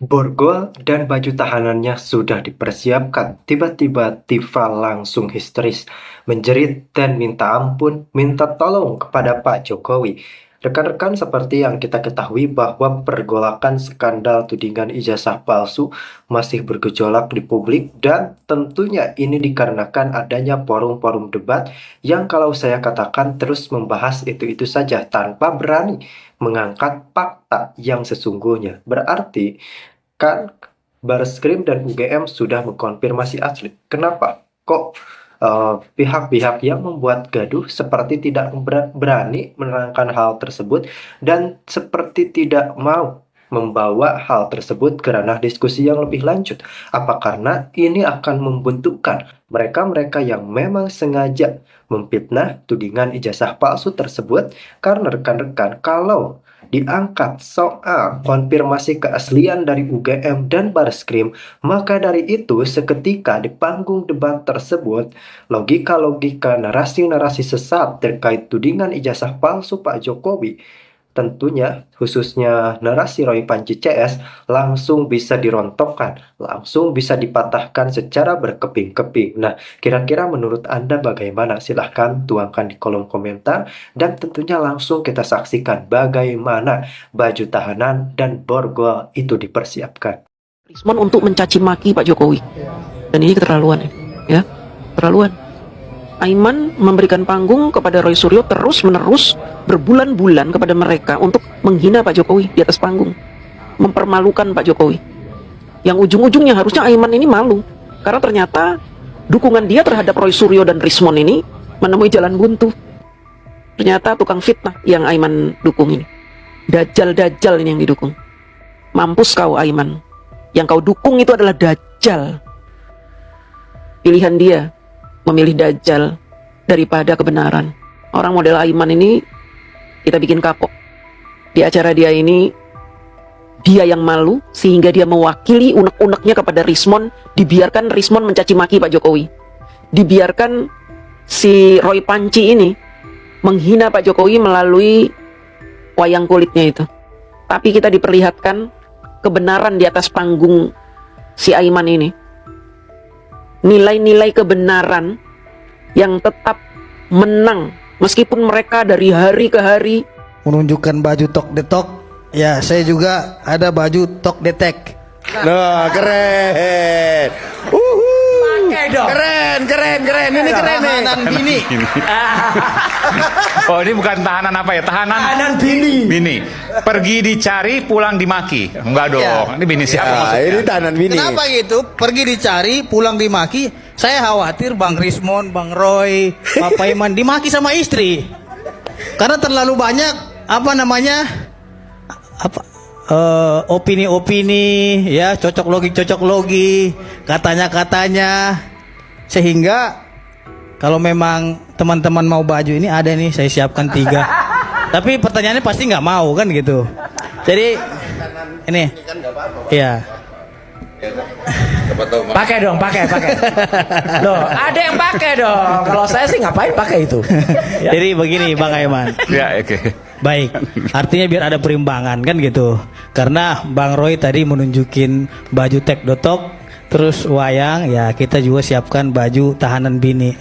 Borgol dan baju tahanannya sudah dipersiapkan. Tiba-tiba Tifa langsung histeris, menjerit dan minta ampun, minta tolong kepada Pak Jokowi. Rekan-rekan, seperti yang kita ketahui bahwa pergolakan skandal tudingan ijazah palsu masih bergejolak di publik, dan tentunya ini dikarenakan adanya forum-forum debat yang kalau saya katakan terus membahas itu-itu saja tanpa berani mengangkat fakta yang sesungguhnya. Berarti kan Bareskrim dan UGM sudah mengkonfirmasi asli. Kenapa? Kok pihak-pihak yang membuat gaduh seperti tidak berani menerangkan hal tersebut dan seperti tidak mau membawa hal tersebut ke ranah diskusi yang lebih lanjut? Apa karena ini akan membuntukan mereka-mereka yang memang sengaja memfitnah tudingan ijazah palsu tersebut? Karena rekan-rekan, kalau diangkat soal konfirmasi keaslian dari UGM dan Bareskrim, maka dari itu seketika di panggung debat tersebut, logika-logika narasi-narasi sesat terkait tudingan ijazah palsu Pak Jokowi, tentunya khususnya narasi Roy Panji CS, langsung bisa dirontokkan, langsung bisa dipatahkan secara berkeping-keping. Nah, kira-kira menurut Anda bagaimana? Silahkan tuangkan di kolom komentar, dan tentunya langsung kita saksikan bagaimana baju tahanan dan borgol itu dipersiapkan. Rismon untuk mencaci maki Pak Jokowi, dan ini keterlaluan ya, keterlaluan. Aiman memberikan panggung kepada Roy Suryo terus-menerus berbulan-bulan kepada mereka untuk menghina Pak Jokowi di atas panggung, mempermalukan Pak Jokowi. Yang ujung-ujungnya harusnya Aiman ini malu, karena ternyata dukungan dia terhadap Roy Suryo dan Rismon ini menemui jalan buntu. Ternyata tukang fitnah yang Aiman dukung ini, dajjal-dajjal ini yang didukung. Mampus kau Aiman, yang kau dukung itu adalah dajjal. Pilihan dia memilih dajjal daripada kebenaran. Orang model Aiman ini kita bikin kapok. Di acara dia ini, dia yang malu sehingga dia mewakili unek-uneknya kepada Rismon. Dibiarkan Rismon mencaci maki Pak Jokowi, dibiarkan si Roy Panci ini menghina Pak Jokowi melalui wayang kulitnya itu. Tapi kita diperlihatkan kebenaran di atas panggung si Aiman ini, nilai-nilai kebenaran yang tetap menang meskipun mereka dari hari ke hari menunjukkan baju tok detok. Ya, saya juga ada baju tok detek. Nah, keren. Pakai dong. Keren. Ini keren nih. Tahanan bini. Oh, ini bukan tahanan apa ya? Tahanan bini. bini. Pergi dicari, pulang dimaki. Enggak dong. Ya. Ini bini siapa Ya, maksudnya? ini tahanan bini. Kenapa gitu? Pergi dicari, pulang dimaki. Saya khawatir Bang Rismon, Bang Roy, Pak Paiman dimaki sama istri. Karena terlalu banyak opini-opini, ya, cocok logi, katanya, sehingga kalau memang teman-teman mau baju ini ada nih, saya siapkan 3. Tapi pertanyaannya pasti nggak mau kan gitu. Jadi ini, ya. Pakai dong. Loh, ada yang pakai dong. Kalau saya sih ngapain pakai itu? Jadi begini Bang Aiman. Ya, oke. Baik, artinya biar ada perimbangan kan gitu. Karena Bang Roy tadi menunjukin baju tek dotok, terus wayang, ya kita juga siapkan baju tahanan bini.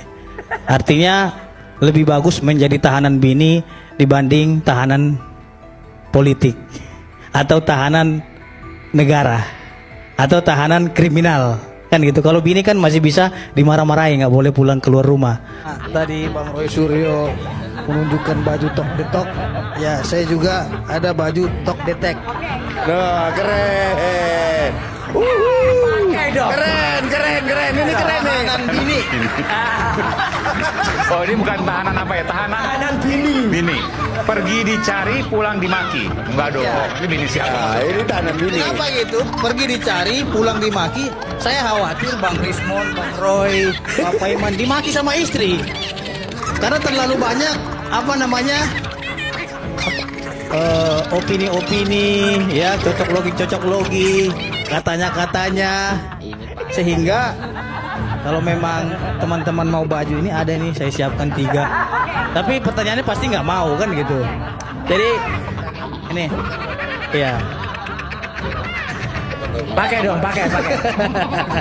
Artinya lebih bagus menjadi tahanan bini dibanding tahanan politik atau tahanan negara atau tahanan kriminal kan gitu. Kalau bini kan masih bisa dimarah-marahin, nggak boleh pulang keluar rumah. Tadi Bang Roy Suryo menunjukkan baju tok detok. Ya, saya juga ada baju tok detek. Nah, keren. Pakai dong. Keren. Ini keren nih. Tahanan bini. Oh, ini bukan tahanan apa ya? Tahanan bini. Pergi dicari, pulang dimaki. Enggak dong. Ini bini siapa Nah, maksudnya? ini tahanan bini. Kenapa gitu? Pergi dicari, pulang dimaki. Saya khawatir Bang Rismon, Bang Roy, Pak Paiman dimaki sama istri. Karena terlalu banyak opini-opini, ya, cocok logi, katanya, sehingga kalau memang teman-teman mau baju ini ada nih, saya siapkan 3. Tapi pertanyaannya pasti nggak mau kan gitu. Jadi ini, ya. Pakai dong, pakai.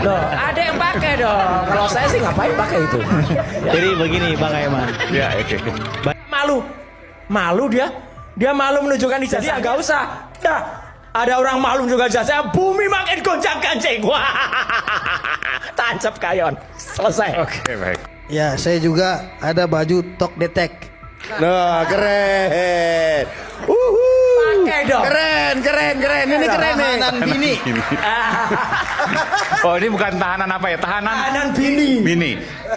Loh, ada yang pakai dong. Kalau saya sih ngapain pakai itu? Jadi begini Bang Aiman. Ya, oke. Malu dia. Dia malu menunjukkan ijazah. Jadi nggak usah. Nah, ada orang malu juga ijazah. Bumi makin gonjang-ganjing. Wah, tancap kayon. Selesai. Oke, baik. Ya, saya juga ada baju Tok Detek. Nah, keren. Pakai dong. Keren. Ini keren nih. Tahanan bini. Oh, ini bukan tahanan apa ya? Tahanan bini. bini.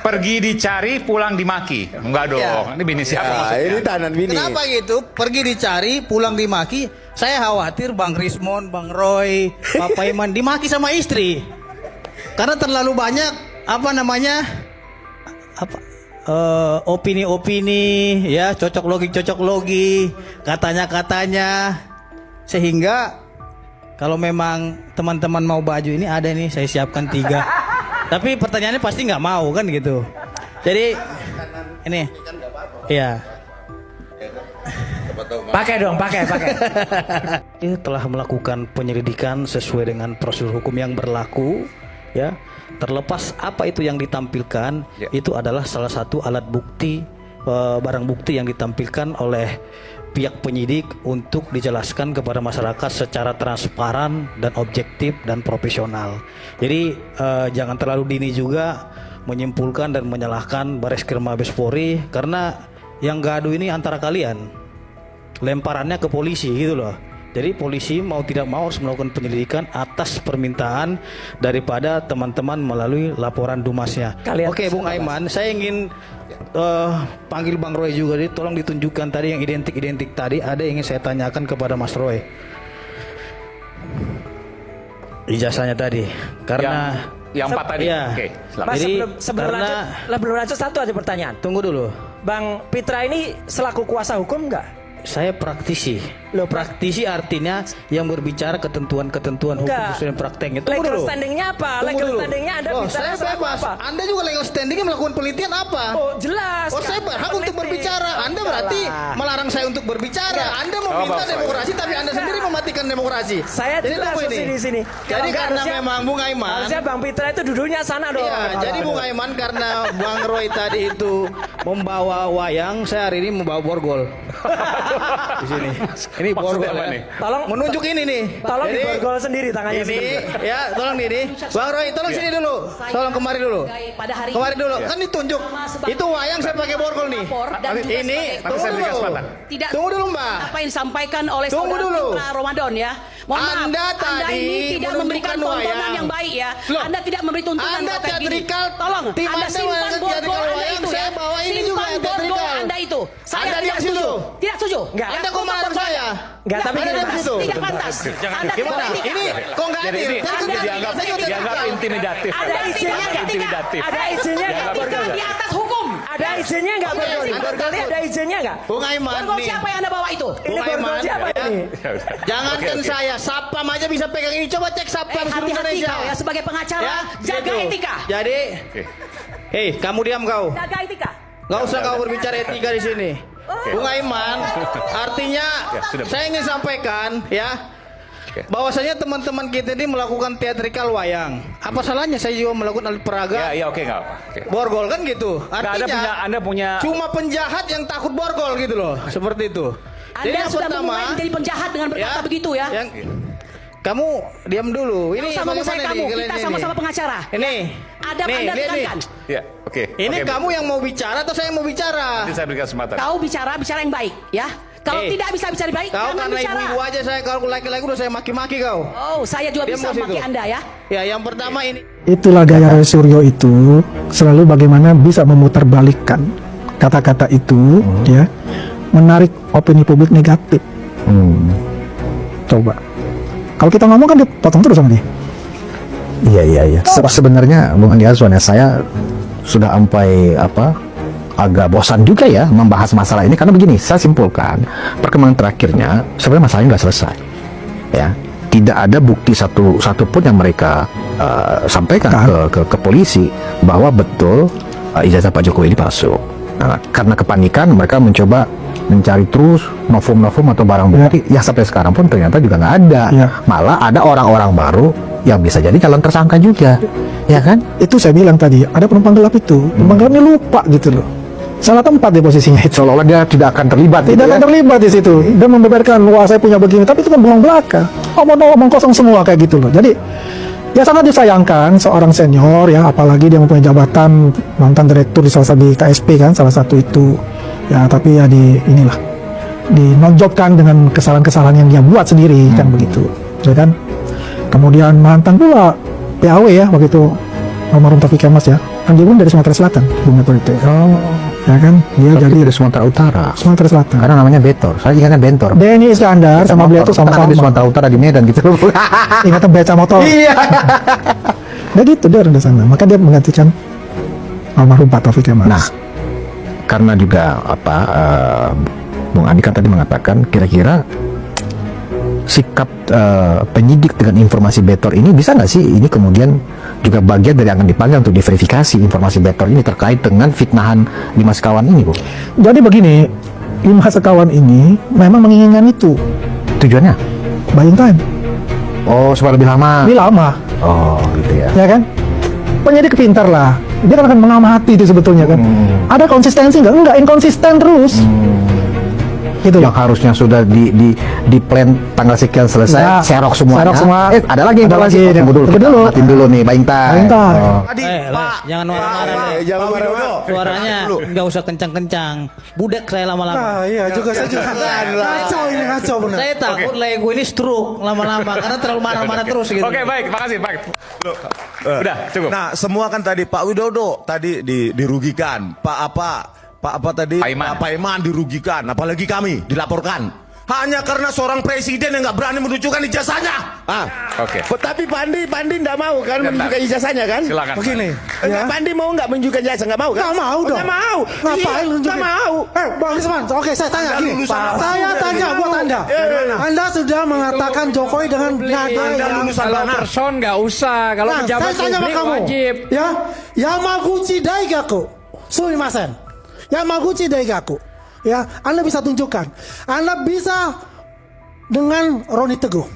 Pergi dicari, pulang dimaki. Enggak dong. Ya. Ini bini siapa maksudnya? Ini tahanan bini. Kenapa gitu? Pergi dicari, pulang dimaki. Saya khawatir Bang Rismon, Bang Roy, Pak Paiman dimaki sama istri. Karena terlalu banyak Opini-opini ya, cocok logi, katanya, sehingga kalau memang teman-teman mau baju ini ada nih, saya siapkan 3. Tapi pertanyaannya pasti nggak mau kan gitu. Jadi ini ya Pakai dong, pakai. ini telah melakukan penyelidikan sesuai dengan prosedur hukum yang berlaku ya. Terlepas apa itu yang ditampilkan, itu adalah salah satu alat bukti, barang bukti yang ditampilkan oleh pihak penyidik untuk dijelaskan kepada masyarakat secara transparan dan objektif dan profesional. Jadi jangan terlalu dini juga menyimpulkan dan menyalahkan Bareskrim Mabes Polri, karena yang gaduh ini antara kalian, lemparannya ke polisi gitu loh. Jadi polisi mau tidak mau harus melakukan penyelidikan atas permintaan daripada teman-teman melalui laporan Dumasnya. Oke, Bung Aiman, saya ingin panggil Bang Roy juga. Jadi tolong ditunjukkan tadi yang identik tadi. Ada yang ingin saya tanyakan kepada Mas Roy. Ijazahnya tadi, karena yang 4 tadi. Iya. Oke, silakan. Mas, Jadi, sebelum lanjut satu aja pertanyaan. Tunggu dulu. Bang Pitra ini selaku kuasa hukum nggak? Saya praktisi. Loh, praktisi artinya yang berbicara ketentuan-ketentuan hukum Enggak. sesuai prakteknya. Legal standingnya apa? Legal standingnya Anda bicara Saya bebas. apa? Anda juga legal standingnya melakukan penelitian apa? Oh, jelas. Saya berhak untuk Peneliti. berbicara. Anda berarti melarang saya untuk berbicara. Anda meminta demokrasi, tapi Anda sendiri mematikan demokrasi. Saya Jadi jelas tunggu di sini. Jadi karena memang Bung Aiman, harusnya Bang Pitra itu duduknya sana dong. iya, jadi Bung Aiman karena Bang Roy tadi itu membawa wayang, saya hari ini membawa borgol. Di sini. Ini borgol apa nih? Tolong menunjuk ini nih. Tolong Jadi, diborgol sendiri tangannya ini sendiri. ya, tolong ini. Bang Roy, tolong sini dulu. Tolong kemari dulu. Kemari dulu. Kan ditunjuk. Itu wayang saya pakai borgol nih. Ini Nanti saya beri kesempatan. Tidak tunggu dulu, Mbak. apa yang disampaikan oleh Tunggu saudara dulu. Pitra Ramadan ya. Mohon maaf, Anda tadi ini tidak memberikan menunjukkan tontonan wayang. yang baik ya. Loh, Anda tidak memberi tuntunan Anda kayak gini. teatrikal. Tolong, Tim Anda Anda simpan mengatakan borgol teatrikal Anda wayang, itu saya ya. bawa ini juga Simpan borgol teatrikal. Anda itu. Saya Anda tidak diam setuju. situ. Tidak setuju. Enggak. Anda kok melarang saya? Enggak, tapi Anda gini, diam Mas. situ. Tidak pantas. Jangan Anda tidak Gimana? etika. Ini kok nggak Jadi adil? ini Saya juga dianggap teatrikal. dianggap intimidatif. Ada izinnya nggak? Intimidatif. Ada izinnya nggak Etika borgol? di atas hukum. Ada izinnya nggak borgol? Borgolnya ada izinnya nggak? Bung Aiman Borgol nih. siapa yang Anda bawa itu? Ini Bung borgol Aiman, siapa ya. ini? Jangankan Oke. saya, Sapam aja bisa pegang ini. Coba cek Sapam seluruh Hati-hati Indonesia. kau ya sebagai pengacara. Ya, Jaga gitu. etika. Jadi, Oke. hei, kamu diam kau. Jaga etika. Nggak usah kau berbicara etika di sini. Bung Aiman, artinya Ya, sudah. saya ingin sampaikan ya, Oke. bahwasanya teman-teman kita ini melakukan teatrikal wayang. Apa salahnya saya juga melakukan alat peraga? Ya, oke enggak apa. Oke. Borgol kan gitu. Artinya Anda punya cuma penjahat yang takut borgol gitu loh, seperti itu. Anda sudah memulai menjadi penjahat dengan berkata begitu ya. Yang, kamu diam dulu. Ini Sama saya bagaimana kamu, nih kita kalian sama-sama ini? pengacara. Ini. Adab nih, Anda lihat nih. tekankan. Ya, oke. Ini Oke, kamu yang mau bicara atau saya yang mau bicara? Nanti saya berikan kesempatan. Kau bicara yang baik ya. Kalau tidak bisa bicara baik, Kau jangan karena bicara. ibu-ibu aja saya, kalau laki-laki udah saya maki-maki kau. Oh, saya juga Diam bisa di situ. maki Anda ya. Ya, yang pertama ini. Itulah gaya Roy Suryo itu, selalu bagaimana bisa memutarbalikkan kata-kata itu, ya, menarik opini publik negatif. Coba, kalau kita ngomong kan dipotong terus sama dia. Iya. Sebenarnya Bung Andi Azwan ya, saya sudah sampai agak bosan juga ya membahas masalah ini, karena begini, saya simpulkan perkembangan terakhirnya sebenarnya masalahnya nggak selesai ya, tidak ada bukti satu pun yang mereka sampaikan ke polisi bahwa betul ijazah Pak Jokowi ini palsu. Nah, karena kepanikan mereka mencoba mencari terus novum atau barang bukti, ya sampai sekarang pun ternyata juga nggak ada. Ya. Malah ada orang-orang baru yang bisa jadi calon tersangka juga, ya kan? Itu saya bilang tadi, ada penumpang gelap itu. Penumpang gelapnya lupa gitu loh. Salah tempat di posisinya itu. Seolah-olah dia tidak akan terlibat. Tidak akan terlibat di situ. Dia membeberkan, wah saya punya begini, tapi itu kan bohong belaka. Omong kosong semua kayak gitu loh. Jadi ya sangat disayangkan seorang senior ya, apalagi dia mempunyai jabatan mantan direktur di salah satu di KSP kan, salah satu itu. Ya tapi ya dinonjolkan dengan kesalahan-kesalahan yang dia buat sendiri kan begitu. Ya kan? Kemudian mantan pula PAW ya waktu itu almarhum Taufik Kemas ya. Kan dia pun dari Sumatera Selatan, Bung Meto itu. Ya kan, dia Tapi jadi dari Sumatera Utara. Sumatera Selatan. Karena namanya Betor. Saya ingatnya Bentor. Denny Iskandar sama beliau itu Karena sama-sama di Sumatera Utara di Medan gitu. ingatan beca motor. Iya. Nah gitu dia ada sana. Maka dia menggantikan almarhum Pak Taufik Kemas. Nah, karena juga Bung Andi kan tadi mengatakan kira-kira sikap penyidik dengan informasi Betor ini bisa nggak sih ini kemudian juga bagian dari yang akan dipanggil untuk diverifikasi informasi Betor ini terkait dengan fitnahan Dimas Sekawan ini, Bu? Jadi begini, Dimas Sekawan ini memang menginginkan itu. Tujuannya? Buying time. Oh, supaya lebih lama. Lebih lama. Oh, gitu ya. Ya kan? Penyidik pintar lah. Dia kan akan mengamati itu sebetulnya kan. Ada konsistensi nggak? Enggak, inkonsisten terus. Gitu Yang harusnya sudah di plan tanggal sekian selesai, Nah, serok semua. serok semua. Ada lagi informasi. lagi. Tunggu dulu. Tunggu dulu. Matiin dulu nih, buying time. Buying time. Oh. Tadi Jangan marah-marah Le. jangan marah-marah. Suaranya nggak usah kencang-kencang. Budek saya lama-lama. Nah, iya juga saya juga. Kacau ini kacau benar. Saya takut Le, gue ini stroke lama-lama karena terlalu marah-marah terus gitu. Oke, baik, makasih, baik. Udah, cukup. Nah, semua kan tadi Pak Widodo tadi dirugikan. Pak apa tadi? Paiman. Pak Paiman dirugikan. Apalagi kami dilaporkan. Hanya karena seorang presiden yang nggak berani menunjukkan ijazahnya. Oke. Tapi Pandi nggak mau kan menunjukkan ijazahnya kan? Silakan. Begini, Ya. Pandi mau nggak menunjukkan ijazah? Nggak mau kan? Nggak mau dong. Nggak mau. Ngapain Iya, nunjukin? nggak mau. Bang Risman, oke saya tanya Anda gini. lulusan apa? Saya tanya buat Anda. Anda sudah mengatakan Jokowi dengan nada Anda yang lulusan Kalau mana? person nggak usah, kalau Nah, pejabat saya tanya sama publik kamu. wajib. Ya, Yamaguchi Daigaku. Sumimasen. Yamaguchi Daigaku. Ya, Anda bisa tunjukkan. Anda bisa dengan Roni Teguh.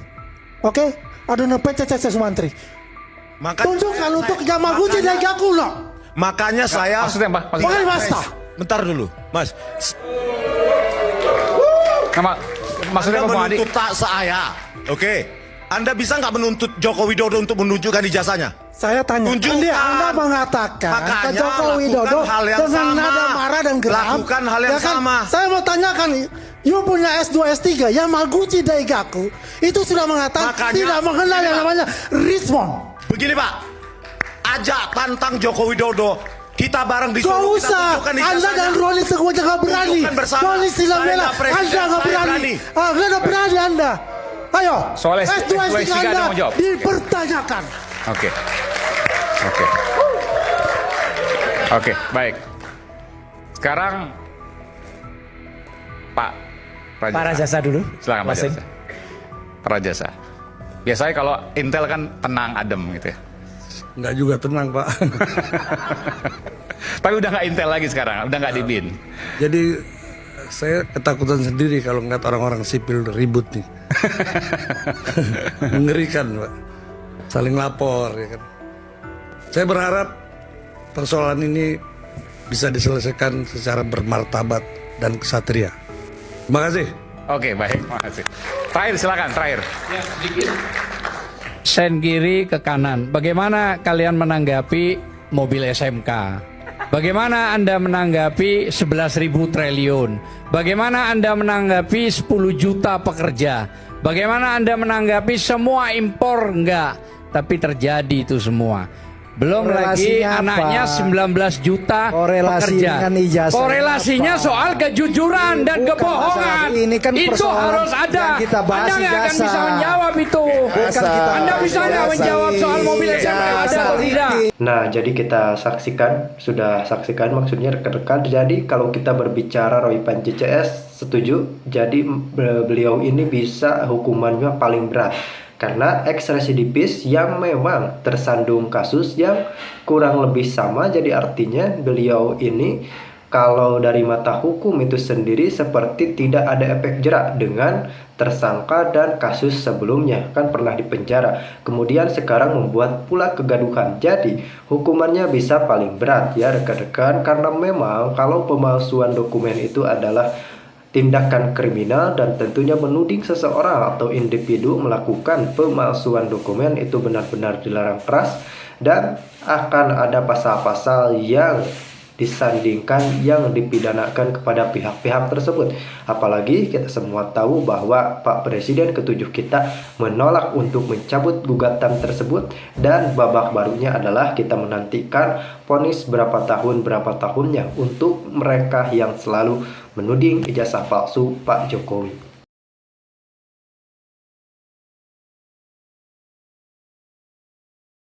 Oke? Ada PCC Sumantri. Tunjukkan untuk Yamaguchi Daigaku loh. Makanya saya Maksudnya apa? Makanya basta. bentar dulu, Mas. Maksudnya Anda apa, Bung Adi? menuntut tak saya. Oke. Anda bisa nggak menuntut Joko Widodo untuk menunjukkan ijazahnya? Saya tanya, Tunjukkan. Anda mengatakan Makanya ke Joko lakukan Widodo hal yang dengan sama. nada marah dan geram. Lakukan hal yang Ya kan? sama. Saya mau tanyakan, you punya S2, S3, Yamaguchi Daigaku itu sudah mengatakan Makanya- tidak mengenal yang namanya Rismon. Begini Pak, ajak tantang Joko Widodo. Kita bareng di Gak Solo, kita usah, tunjukkan Anda ijazahnya. dan Roni Teguh aja gak berani. Tunjukkan bersama. Roni Silambela, Saya presiden, Anda gak saya berani. Anda gak berani Anda. Ayo, Soal S2, S2, S3 S3 Anda ada mau jawab? dipertanyakan. Oke. Oke, baik. Sekarang Pak Rajasa. Para jasa dulu. Silakan Pak Masing. Rajasa. Pak Rajasa. Biasanya kalau Intel kan tenang, adem gitu ya. Nggak juga tenang, Pak. Tapi udah nggak Intel lagi sekarang, udah nggak di BIN. Jadi saya ketakutan sendiri kalau ngeliat orang-orang sipil ribut nih. Mengerikan, Pak. Saling lapor, ya kan. Saya berharap persoalan ini bisa diselesaikan secara bermartabat dan kesatria. Terima kasih. Oke, baik, makasih. Terakhir silakan, terakhir. Sen kiri ke kanan. Bagaimana kalian menanggapi mobil SMK? Bagaimana Anda menanggapi 11.000 triliun? Bagaimana Anda menanggapi 10 juta pekerja? Bagaimana Anda menanggapi semua impor enggak? Tapi terjadi itu semua. Belum lagi Korelasinya anaknya apa? 19 juta Korelasi pekerja. dengan ijazah Korelasinya apa? soal kejujuran dan Bukan kebohongan. masalah ini kan Itu persoalan harus ada. yang kita bahas Anda nggak akan ijazah. bisa menjawab itu. Anda bisa nggak menjawab soal mobil SMK ada atau tidak? Nah, jadi kita sudah saksikan maksudnya rekan-rekan. Jadi kalau kita berbicara Roypan JCS setuju, jadi beliau ini bisa hukumannya paling berat. Karena ex-residivis yang memang tersandung kasus yang kurang lebih sama, jadi artinya beliau ini kalau dari mata hukum itu sendiri seperti tidak ada efek jerak dengan tersangka dan kasus sebelumnya, kan pernah dipenjara, kemudian sekarang membuat pula kegaduhan. Jadi hukumannya bisa paling berat ya rekan-rekan, karena memang kalau pemalsuan dokumen itu adalah tindakan kriminal dan tentunya menuding seseorang atau individu melakukan pemalsuan dokumen itu benar-benar dilarang keras, dan akan ada pasal-pasal yang disandingkan yang dipidanakan kepada pihak-pihak tersebut. Apalagi kita semua tahu bahwa Pak Presiden ke-7 kita menolak untuk mencabut gugatan tersebut, dan babak barunya adalah kita menantikan vonis berapa tahunnya untuk mereka yang selalu menuding ijazah palsu Pak Jokowi.